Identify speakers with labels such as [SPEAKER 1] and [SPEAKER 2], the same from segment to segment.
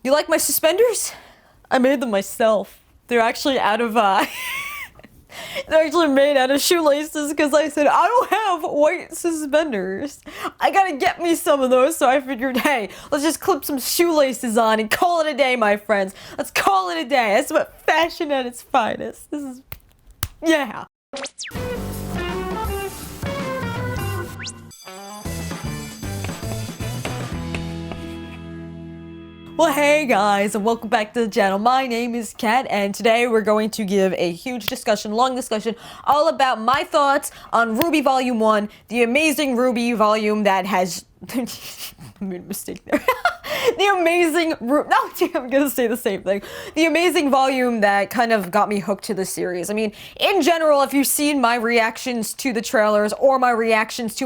[SPEAKER 1] You like my suspenders? I made them myself. They're actually out of, they're actually made out of shoelaces because I said, I don't have white suspenders. I gotta get me some of those, so I figured, hey, let's just clip some shoelaces on and call it a day, my friends. Let's call it a day. That's what fashion at its finest. This is, yeah. Well, hey guys, and welcome back to the channel. My name is Kat, and today we're going to give a huge discussion, long discussion, all about my thoughts on RWBY Volume 1, the amazing RWBY volume that has... I made a mistake there. The amazing... No, I'm gonna say the same thing. The amazing volume that kind of got me hooked to the series. I mean, in general, if you've seen my reactions to the trailers, or my reactions to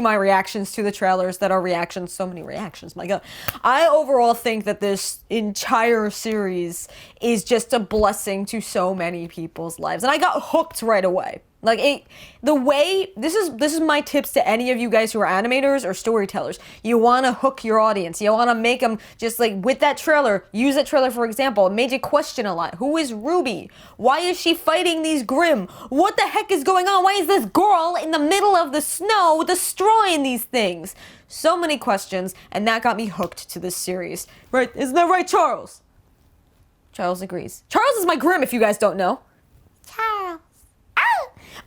[SPEAKER 1] the trailers that are reactions, so many reactions, my god. I overall think that this entire series is just a blessing to so many people's lives. And I got hooked right away. Like, this is my tips to any of you guys who are animators or storytellers. You want to hook your audience. You want to make them just like, with that trailer, use that trailer for example. It made you question a lot. Who is RWBY? Why is she fighting these Grimm? What the heck is going on? Why is this girl in the middle of the snow destroying these things? So many questions, and that got me hooked to this series. Right, isn't that right, Charles? Charles agrees. Charles is my Grimm, if you guys don't know. Charles.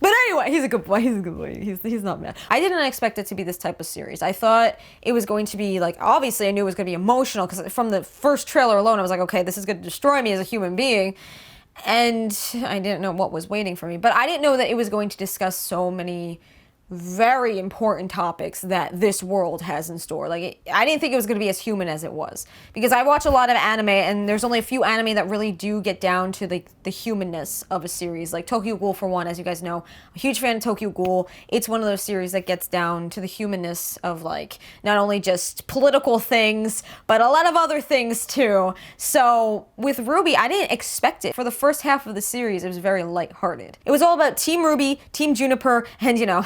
[SPEAKER 1] But anyway, he's a good boy. He's a good boy. He's not mad. I didn't expect it to be this type of series. I thought it was going to be like, obviously I knew it was going to be emotional because from the first trailer alone, I was like, okay, this is going to destroy me as a human being. And I didn't know what was waiting for me. But I didn't know that it was going to discuss so many very important topics that this world has in store. Like, I didn't think it was going to be as human as it was. Because I watch a lot of anime, and there's only a few anime that really do get down to the humanness of a series. Like Tokyo Ghoul, for one, as you guys know. I'm a huge fan of Tokyo Ghoul. It's one of those series that gets down to the humanness of, like, not only just political things, but a lot of other things, too. So, with RWBY, I didn't expect it. For the first half of the series, it was very lighthearted. It was all about Team RWBY, Team Juniper, and, you know...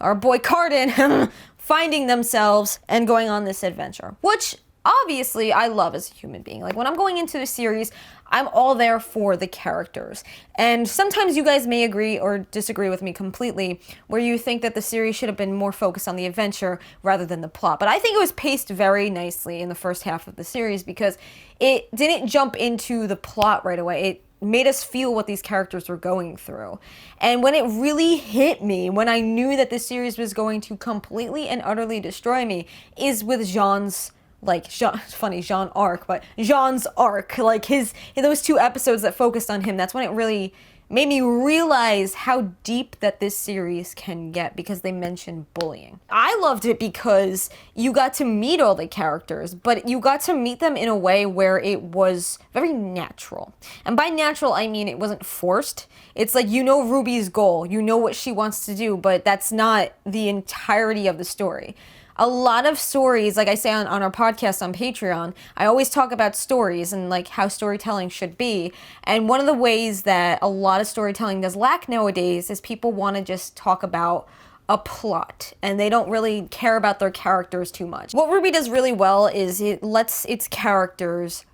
[SPEAKER 1] our boy Cardin finding themselves and going on this adventure, which obviously I love as a human being. Like, when I'm going into the series, I'm all there for the characters. And sometimes you guys may agree or disagree with me completely, where you think that the series should have been more focused on the adventure rather than the plot. But I think it was paced very nicely in the first half of the series because it didn't jump into the plot right away. It made us feel what these characters were going through. And when it really hit me, when I knew that this series was going to completely and utterly destroy me, is with Jaune's, like, Jaune arc, but Jaune's arc, like those 2 episodes that focused on him, that's when it really made me realize how deep that this series can get because they mention bullying. I loved it because you got to meet all the characters, but you got to meet them in a way where it was very natural. And by natural, I mean it wasn't forced. It's like, you know RWBY's goal, you know what she wants to do, but that's not the entirety of the story. A lot of stories, like I say on our podcast on Patreon, I always talk about stories and like how storytelling should be. And one of the ways that a lot of storytelling does lack nowadays is people want to just talk about a plot and they don't really care about their characters too much. What RWBY does really well is it lets its characters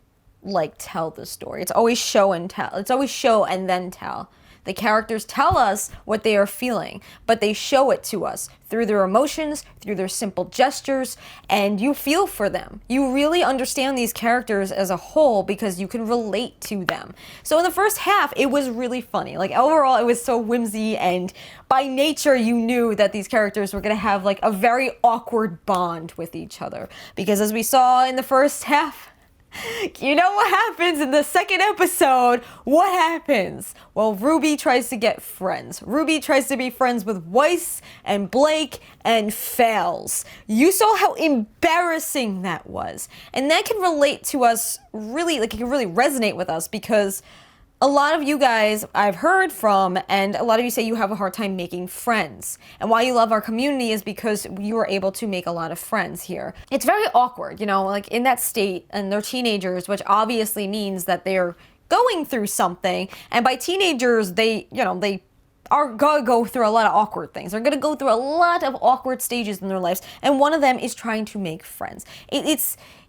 [SPEAKER 1] like tell the story. It's always show and tell. It's always show and then tell. The characters tell us what they are feeling, but they show it to us through their emotions, through their simple gestures, and you feel for them. You really understand these characters as a whole because you can relate to them. So in the first half, it was really funny. Like, overall, it was so whimsy, and by nature, you knew that these characters were gonna have like a very awkward bond with each other. Because as we saw in the first half, you know what happens in the second episode? What happens? Well, RWBY tries to get friends. RWBY tries to be friends with Weiss and Blake and fails. You saw how embarrassing that was. And that can relate to us really, like, it can really resonate with us because a lot of you guys I've heard from, and a lot of you say you have a hard time making friends. And why you love our community is because you are able to make a lot of friends here. It's very awkward, you know, like in that state, and they're teenagers, which obviously means that they're going through something. And by teenagers, they are gonna go through a lot of awkward things. They're gonna go through a lot of awkward stages in their lives, and one of them is trying to make friends.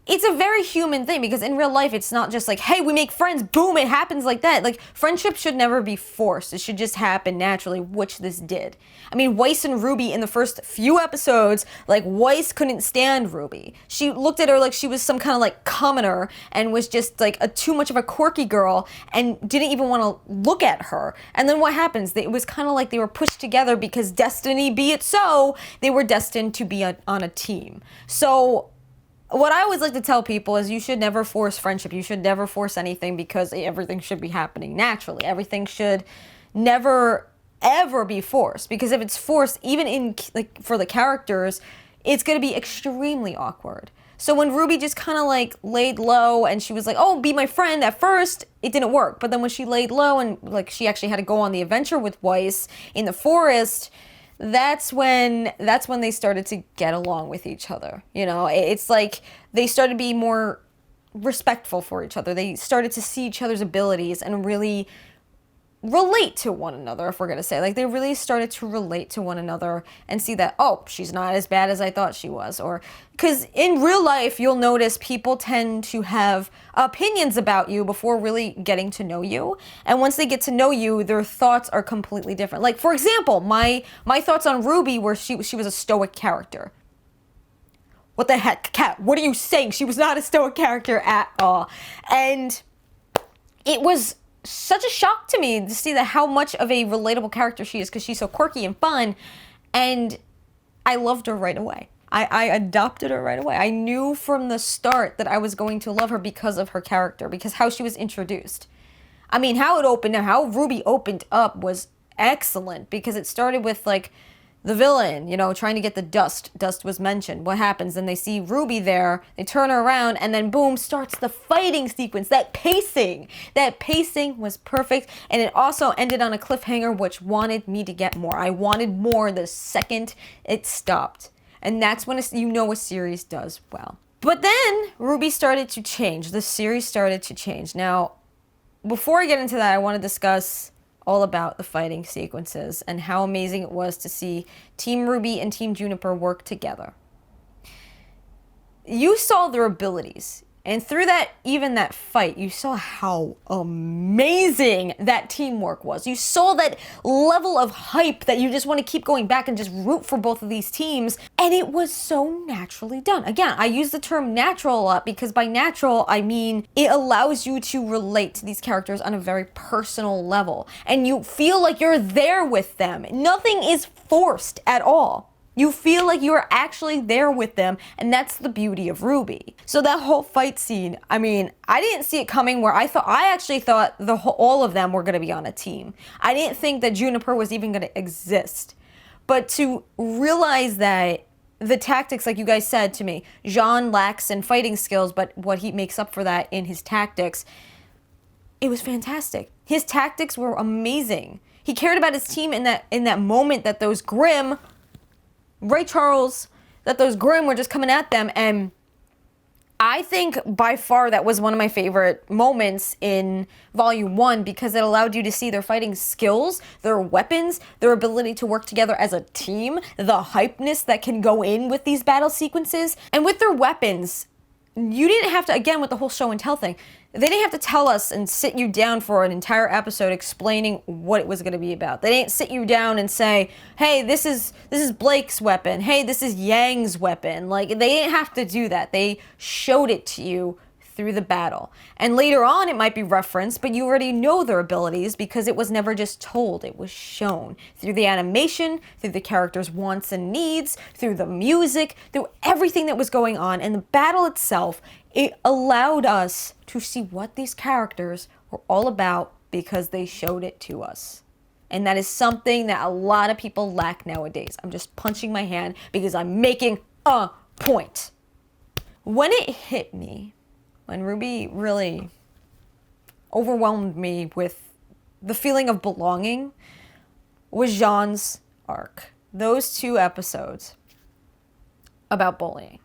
[SPEAKER 1] it's a very human thing, because in real life, it's not just like, hey, we make friends, boom, it happens like that. Like, friendship should never be forced. It should just happen naturally, which this did. I mean, Weiss and RWBY in the first few episodes, like, Weiss couldn't stand RWBY. She looked at her like she was some kind of, like, commoner, and was just, like, too much of a quirky girl, and didn't even want to look at her. And then what happens? It was kind of like they were pushed together because destiny be it so, they were destined to be on a team. So, what I always like to tell people is you should never force friendship. You should never force anything, because everything should be happening naturally. Everything should never, ever be forced, because if it's forced, even in, like, for the characters, it's going to be extremely awkward. So when RWBY just kind of, like, laid low and she was like, oh, be my friend, at first, it didn't work. But then when she laid low and, like, she actually had to go on the adventure with Weiss in the forest, that's when they started to get along with each other. You know, it's like they started to be more respectful for each other. They started to see each other's abilities and really relate to one another, if we're going to say. Like, they really started to relate to one another and see that, oh, she's not as bad as I thought she was. Or, because in real life, you'll notice people tend to have opinions about you before really getting to know you. And once they get to know you, their thoughts are completely different. Like, for example, my thoughts on RWBY were she was a stoic character. What the heck, Kat? What are you saying? She was not a stoic character at all. And it was such a shock to me to see that how much of a relatable character she is, because she's so quirky and fun, and I loved her right away. I adopted her right away. I knew from the start that I was going to love her because of her character, because how she was introduced. I mean, how RWBY opened up was excellent, because it started with, like, the villain, you know, trying to get the dust. Dust was mentioned. What happens? Then they see RWBY there, they turn her around, and then boom, starts the fighting sequence. That pacing was perfect, and it also ended on a cliffhanger, which wanted me to get more. I wanted more the second it stopped. And that's when you know a series does well. But then RWBY started to change. The series started to change. Now, before I get into that, I want to discuss all about the fighting sequences and how amazing it was to see Team RWBY and Team Juniper work together. You saw their abilities, and through that, even that fight, you saw how amazing that teamwork was. You saw that level of hype that you just want to keep going back and just root for both of these teams, and it was so naturally done. Again, I use the term natural a lot, because by natural, I mean it allows you to relate to these characters on a very personal level, and you feel like you're there with them. Nothing is forced at all. You feel like you're actually there with them, and that's the beauty of RWBY. So that whole fight scene, I mean, I didn't see it coming, where I actually thought all of them were going to be on a team. I didn't think that Juniper was even going to exist. But to realize that the tactics, like you guys said to me, Jaune lacks in fighting skills, but what he makes up for that in his tactics, it was fantastic. His tactics were amazing. He cared about his team in that moment that those Grimm, Ray Charles, that those Grimm were just coming at them, and I think by far that was one of my favorite moments in Volume 1, because it allowed you to see their fighting skills, their weapons, their ability to work together as a team, the hypeness that can go in with these battle sequences. And with their weapons, you didn't have to, again, with the whole show and tell thing, they didn't have to tell us and sit you down for an entire episode explaining what it was going to be about. They didn't sit you down and say, hey, this is Blake's weapon. Hey, this is Yang's weapon. Like, they didn't have to do that. They showed it to you through the battle. And later on, it might be referenced, but you already know their abilities because it was never just told. It was shown through the animation, through the characters' wants and needs, through the music, through everything that was going on. And the battle itself, it allowed us to see what these characters were all about because they showed it to us. And that is something that a lot of people lack nowadays. I'm just punching my hand because I'm making a point. When it hit me, when RWBY really overwhelmed me with the feeling of belonging, was Jaune's arc. Those 2 episodes about bullying.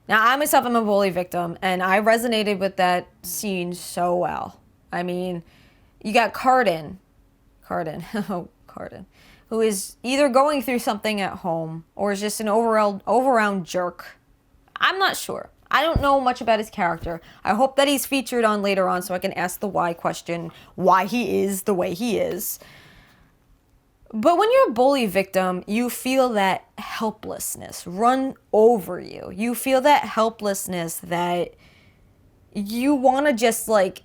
[SPEAKER 1] Now, I myself am a bully victim, and I resonated with that scene so well. I mean, you got Cardin, who is either going through something at home or is just an all-around jerk. I'm not sure. I don't know much about his character. I hope that he's featured on later on so I can ask the why question, why he is the way he is. But when you're a bully victim, you feel that helplessness run over you. You feel that helplessness that you want to just like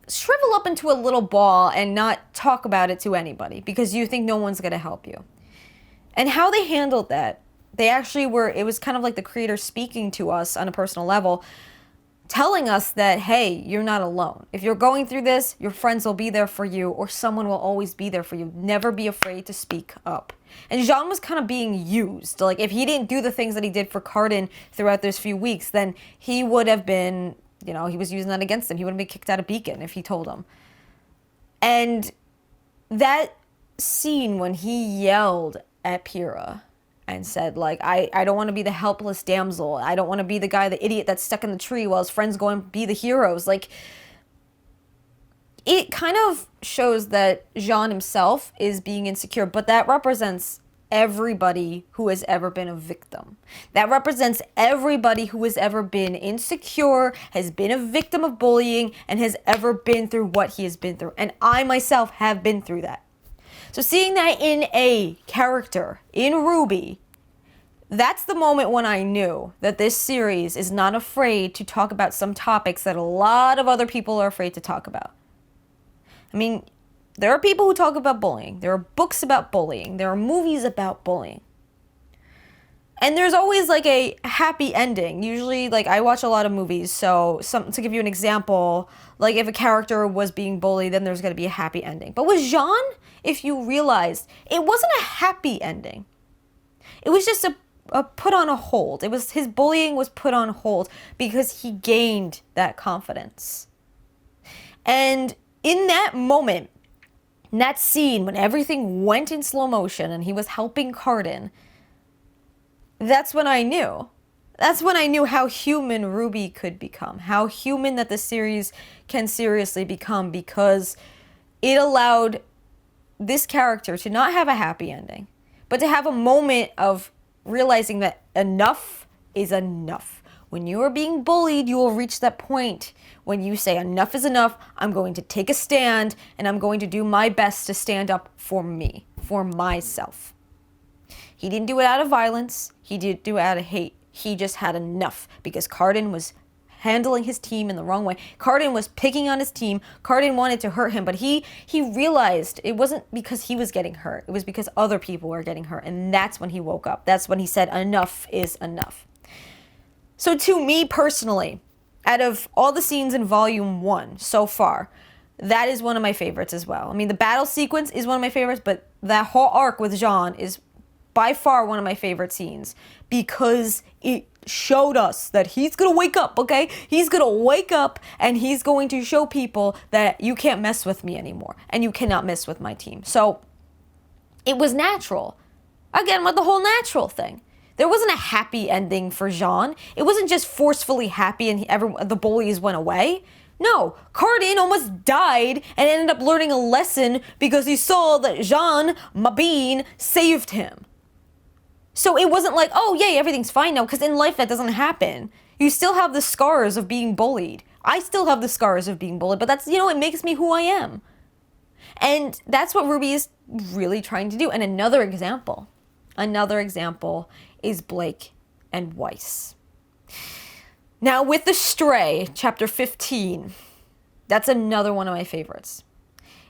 [SPEAKER 1] shrivel up into a little ball and not talk about it to anybody because you think no one's going to help you. And how they handled that, they actually were, it was kind of like the creator speaking to us on a personal level, telling us that, hey, you're not alone. If you're going through this, your friends will be there for you, or someone will always be there for you. Never be afraid to speak up. And Jaune was kind of being used. Like, if he didn't do the things that he did for Cardin throughout those few weeks, then he would have been, you know, he was using that against him. He would have been kicked out of Beacon if he told him. And that scene when he yelled at Pyrrha and said, like, I don't want to be the helpless damsel. I don't want to be the guy, the idiot that's stuck in the tree while his friends go and be the heroes. Like, it kind of shows that Jaune himself is being insecure, but that represents everybody who has ever been a victim. That represents everybody who has ever been insecure, has been a victim of bullying, and has ever been through what he has been through. And I myself have been through that. So seeing that in a character, in RWBY, that's the moment when I knew that this series is not afraid to talk about some topics that a lot of other people are afraid to talk about. I mean, there are people who talk about bullying. There are books about bullying. There are movies about bullying. And there's always like a happy ending. Usually, like, I watch a lot of movies, so to give you an example, like if a character was being bullied, then there's going to be a happy ending. But with Jaune, if you realized, it wasn't a happy ending. It was just a put on a hold. It was, his bullying was put on hold because he gained that confidence. And in that moment, in that scene when everything went in slow motion and he was helping Cardin, that's when I knew. That's when I knew how human RWBY could become, how human that the series can seriously become, because it allowed this character to not have a happy ending, but to have a moment of realizing that enough is enough. When you are being bullied, you will reach that point when you say enough is enough. I'm going to take a stand and I'm going to do my best to stand up for me, for myself. He didn't do it out of violence. He didn't do it out of hate. He just had enough because Cardin was handling his team in the wrong way. Cardin was picking on his team. Cardin wanted to hurt him, but he realized it wasn't because he was getting hurt. It was because other people were getting hurt. And that's when he woke up. That's when he said enough is enough. So to me personally, out of all the scenes in Volume 1 so far, that is one of my favorites as well. I mean, the battle sequence is one of my favorites, but that whole arc with Jaune is by far one of my favorite scenes because it showed us that he's going to wake up, okay? He's going to wake up and he's going to show people that you can't mess with me anymore and you cannot mess with my team. So it was natural. Again, with the whole natural thing. There wasn't a happy ending for Jaune. It wasn't just forcefully happy and the bullies went away. No, Cardin almost died and ended up learning a lesson because he saw that Jaune, Mabine, saved him. So it wasn't like, oh, yay, everything's fine now, because in life that doesn't happen. You still have the scars of being bullied. I still have the scars of being bullied, but that's, you know, it makes me who I am. And that's what RWBY is really trying to do. And another example is Blake and Weiss. Now, with The Stray, chapter 15, that's another one of my favorites.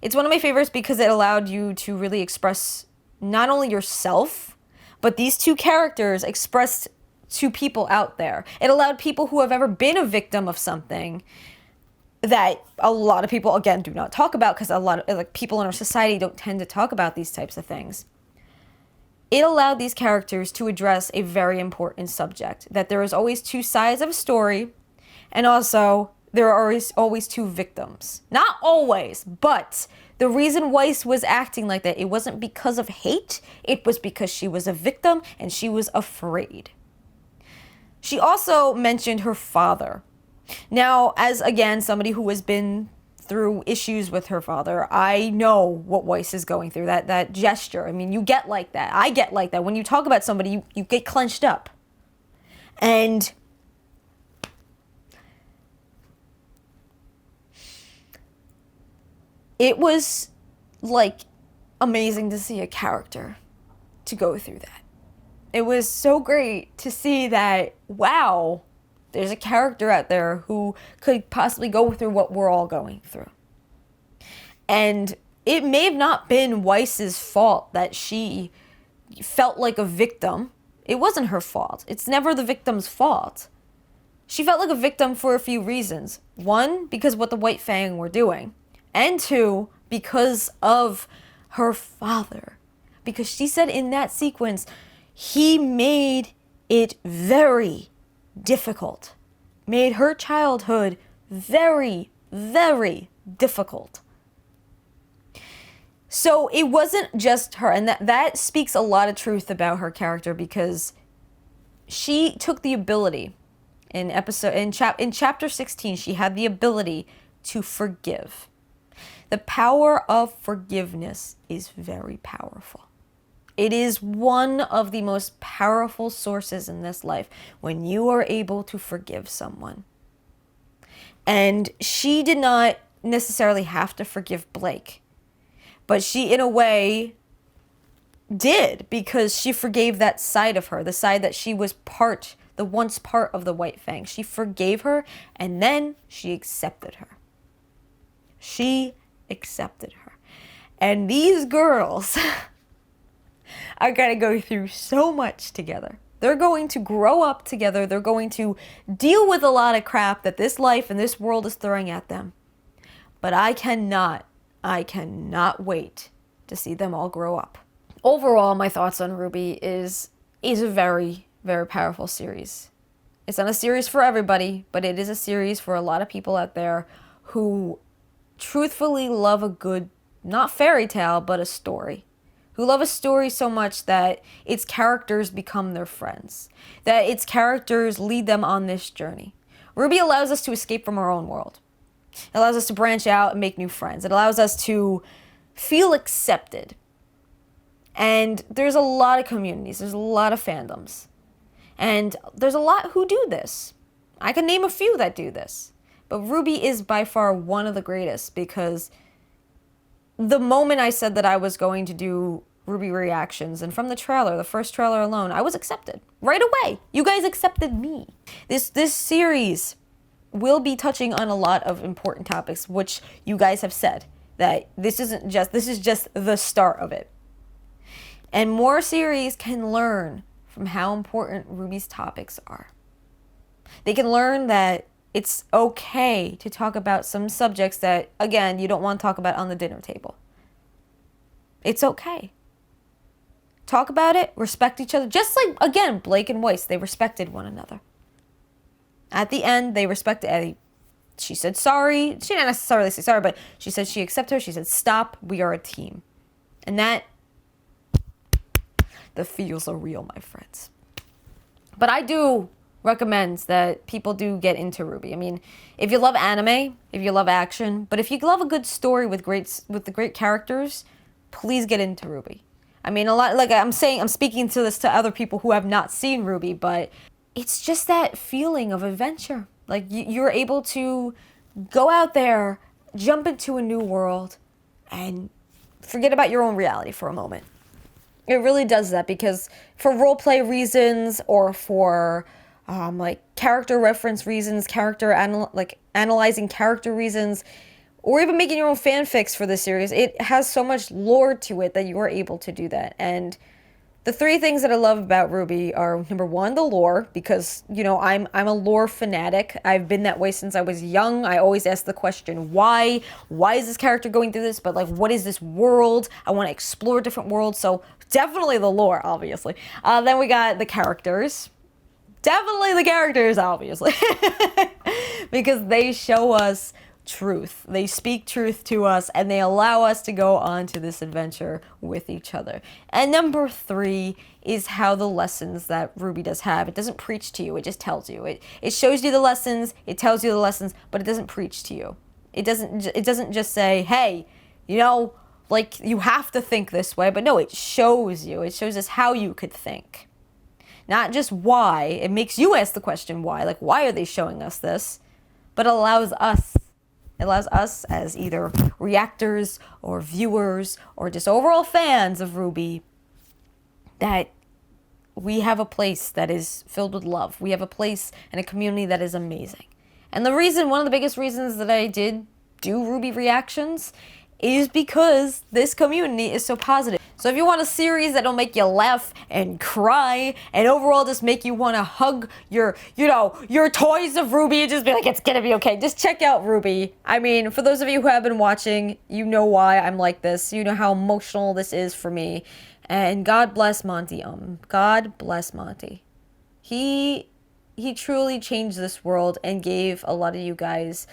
[SPEAKER 1] It's one of my favorites because it allowed you to really express not only yourself, but these two characters expressed to people out there. It allowed people who have ever been a victim of something that a lot of people, again, do not talk about because a lot of people in our society don't tend to talk about these types of things. It allowed these characters to address a very important subject, that there is always two sides of a story, and also there are always two victims. Not always, but the reason Weiss was acting like that, it wasn't because of hate, it was because she was a victim and she was afraid. She also mentioned her father. Now, as again, somebody who has been through issues with her father, I know what Weiss is going through, that gesture. I mean, you get like that. I get like that. When you talk about somebody, you get clenched up. And it was like amazing to see a character to go through that. It was so great to see that, wow, there's a character out there who could possibly go through what we're all going through. And it may have not been Weiss's fault that she felt like a victim. It wasn't her fault. It's never the victim's fault. She felt like a victim for a few reasons. One, because what the White Fang were doing. And two, because of her father. Because she said in that sequence, he made it very difficult. Made her childhood very, very difficult. So it wasn't just her, and that speaks a lot of truth about her character, because she took the ability in chapter 16, she had the ability to forgive. The power of forgiveness is very powerful. It is one of the most powerful sources in this life when you are able to forgive someone. And she did not necessarily have to forgive Blake, but she, in a way, did, because she forgave that side of her, the side that she was once part of the White Fang. She forgave her, and then she accepted her. She accepted her. And these girls are going to go through so much together. They're going to grow up together. They're going to deal with a lot of crap that this life and this world is throwing at them. But I cannot wait to see them all grow up. Overall, my thoughts on RWBY is a very, very powerful series. It's not a series for everybody, but it is a series for a lot of people out there who truthfully love a good, not fairy tale, but a story. Who love a story so much that its characters become their friends. That its characters lead them on this journey. RWBY allows us to escape from our own world. It allows us to branch out and make new friends. It allows us to feel accepted. And there's a lot of communities. There's a lot of fandoms. And there's a lot who do this. I can name a few that do this. But RWBY is by far one of the greatest, because the moment I said that I was going to do RWBY reactions, and from the trailer, the first trailer alone, I was accepted. Right away. You guys accepted me. This series will be touching on a lot of important topics, which you guys have said that this is just the start of it. And more series can learn from how important RWBY's topics are. They can learn that it's okay to talk about some subjects that, again, you don't want to talk about on the dinner table. It's okay. Talk about it, respect each other. Just like, again, Blake and Weiss, they respected one another. At the end, they respected Eddie. She said sorry. She didn't necessarily say sorry, but she said she accepted her. She said, stop, we are a team. And that, the feels are real, my friends. But I do recommend that people do get into RWBY. I mean, if you love anime, if you love action, but if you love a good story with the great characters, please get into RWBY. I mean, a lot, like I'm speaking to this to other people who have not seen RWBY, but it's just that feeling of adventure. Like you're able to go out there, jump into a new world, and forget about your own reality for a moment. It really does that, because for roleplay reasons, or for like character reference reasons, analyzing character reasons, or even making your own fanfics for the series, it has so much lore to it that you are able to do that. And the three things that I love about RWBY are, number one, the lore, because, you know, I'm a lore fanatic. I've been that way since I was young. I always ask the question, why? Why is this character going through this? But, like, what is this world? I want to explore different worlds, so definitely the lore, obviously. Then we got the characters. Definitely the characters, obviously. Because they show us truth. They speak truth to us, and they allow us to go on to this adventure with each other. And number three is how the lessons that RWBY does have. It doesn't preach to you, it just tells you. It shows you the lessons, it tells you the lessons, but it doesn't preach to you. It doesn't just say, hey, you know, like, you have to think this way, but no, it shows you. It shows us how you could think. Not just why. It makes you ask the question why. Like, why are they showing us this? But allows us It allows us as either reactors or viewers or just overall fans of RWBY that we have a place that is filled with love. We have a place and a community that is amazing. And one of the biggest reasons that I did do RWBY reactions is because this community is so positive. So if you want a series that'll make you laugh and cry and overall just make you want to hug your toys of RWBY and just be like, it's gonna be okay, just check out RWBY. I mean, for those of you who have been watching, you know why I'm like this. You know how emotional this is for me. And God bless Monty. God bless Monty. He truly changed this world and gave a lot of you guys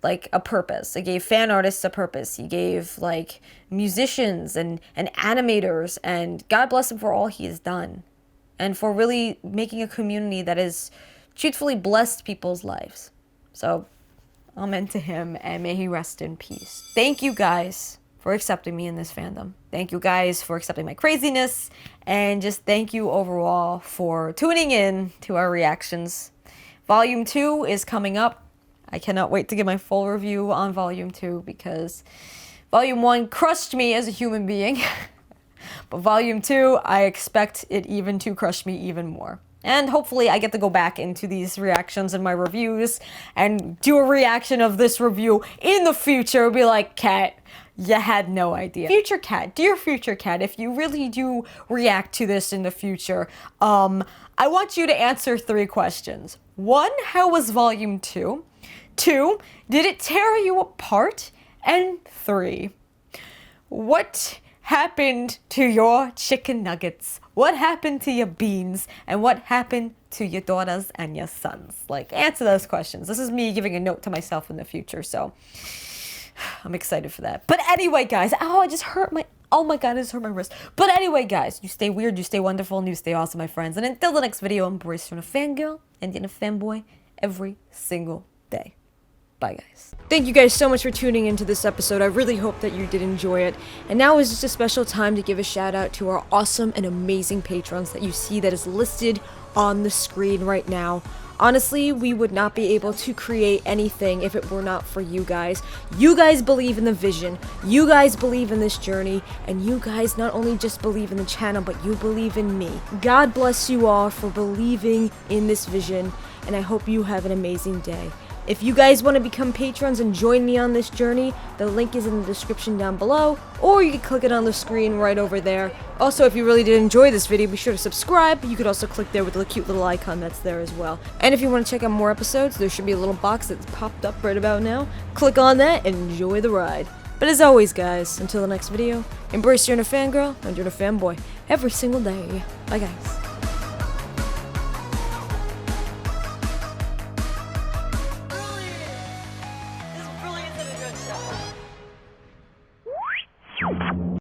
[SPEAKER 1] like a purpose. It gave fan artists a purpose. He gave like musicians and animators, and God bless him for all he has done and for really making a community that has truthfully blessed people's lives. So amen to him, and may he rest in peace. Thank you guys for accepting me in this fandom. Thank you guys for accepting my craziness, and just thank you overall for tuning in to our reactions. Volume 2 is coming up. I cannot wait to give my full review on Volume 2 because Volume 1 crushed me as a human being. But Volume 2, I expect it even to crush me even more. And hopefully I get to go back into these reactions and my reviews and do a reaction of this review in the future. Be like, Kat, you had no idea. Future Kat, dear future Kat, if you really do react to this in the future, I want you to answer 3 questions. 1, how was Volume 2? 2, did it tear you apart? And 3, what happened to your chicken nuggets? What happened to your beans? And what happened to your daughters and your sons? Like, answer those questions. This is me giving a note to myself in the future, so I'm excited for that. But anyway, guys, oh my god, I just hurt my wrist. But anyway, guys, you stay weird, you stay wonderful, and you stay awesome, my friends. And until the next video, embrace from a fangirl and in a fanboy every single day. Bye, guys. Thank you guys so much for tuning into this episode. I really hope that you did enjoy it. And now is just a special time to give a shout out to our awesome and amazing patrons that you see that is listed on the screen right now. Honestly, we would not be able to create anything if it were not for you guys. You guys believe in the vision, you guys believe in this journey, and you guys not only just believe in the channel, but you believe in me. God bless you all for believing in this vision, and I hope you have an amazing day. If you guys want to become patrons and join me on this journey, the link is in the description down below, or you can click it on the screen right over there. Also, if you really did enjoy this video, be sure to subscribe. You could also click there with the cute little icon that's there as well. And if you want to check out more episodes, there should be a little box that's popped up right about now. Click on that and enjoy the ride. But as always, guys, until the next video, embrace you're in a fangirl and you're in a fanboy every single day. Bye, guys.